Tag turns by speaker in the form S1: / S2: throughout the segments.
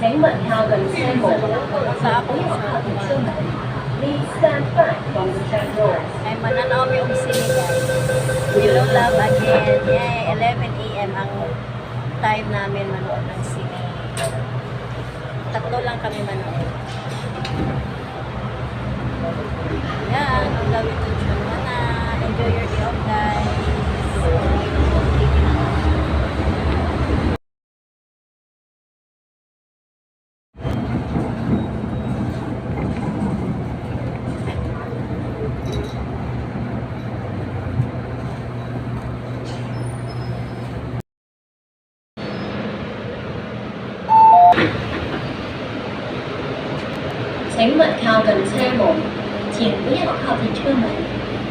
S1: 请勿靠近车門，前不要靠近車門。Please stand back from the train doors.
S2: Ay, mananaw yung sini guys. Hello love again. Yay, 11 AM ang time namin manood ng sini. Tatlo lang kami manood. Yan, ang gawin ko siya na. Enjoy your day off guys.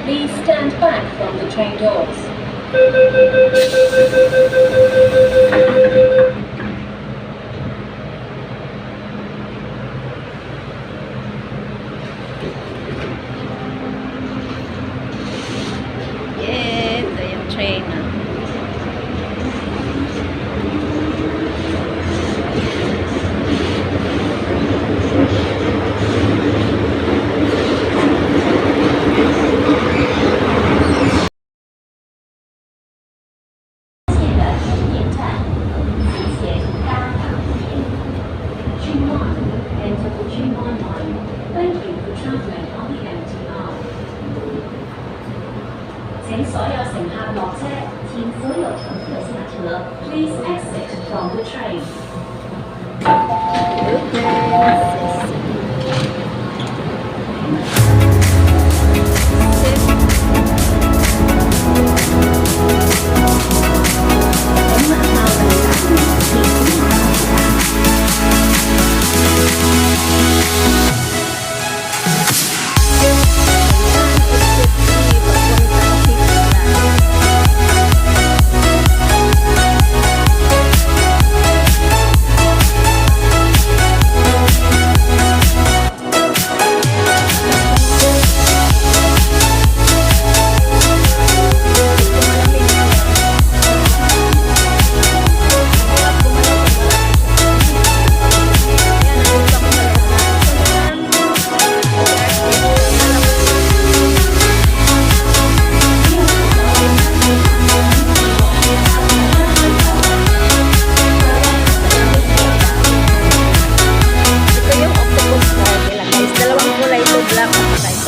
S1: Please stand back from the train doors.
S2: Yeah, ito yung train na.
S1: Thank you for traveling on the MTR. 請所有乘客落車，前所有乘客下車。Please exit from the train.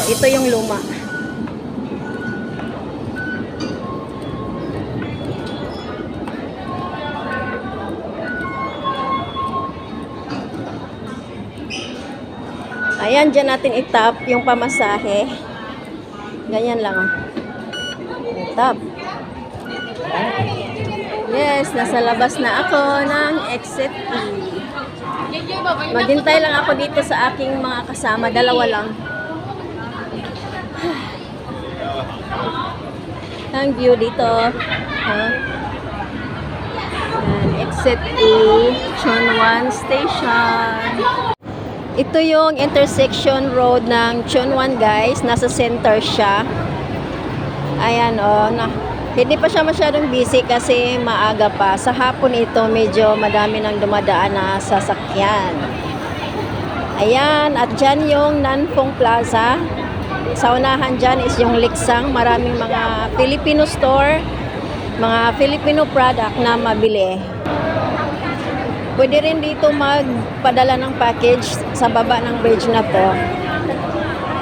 S1: Ito yung luma. Ayan, dyan natin itap yung pamasahe. Ganyan lang. Itap. Yes, nasa labas na ako ng exit E. Maghintay lang ako dito sa aking mga kasama. Dalawa lang. Ang view dito. Exit E, Chunwan Station. Ito yung intersection road ng Chunwan guys. Nasa center siya. Ayan o. Hindi pa siya masyadong busy kasi maaga pa. Sa hapon ito medyo madami nang dumadaan na sasakyan. Ayan. At dyan yung Nanfong Plaza. Sa unahan dyan is yung Liksang. Maraming mga Filipino store, mga Filipino product na mabili. Pwede rin dito magpadala ng package sa baba ng bridge na to.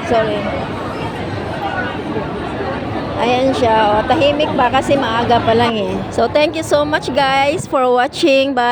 S1: Sorry. Ayan siya. O, tahimik pa kasi maaga pa lang eh. So, thank you so much guys for watching. Bye!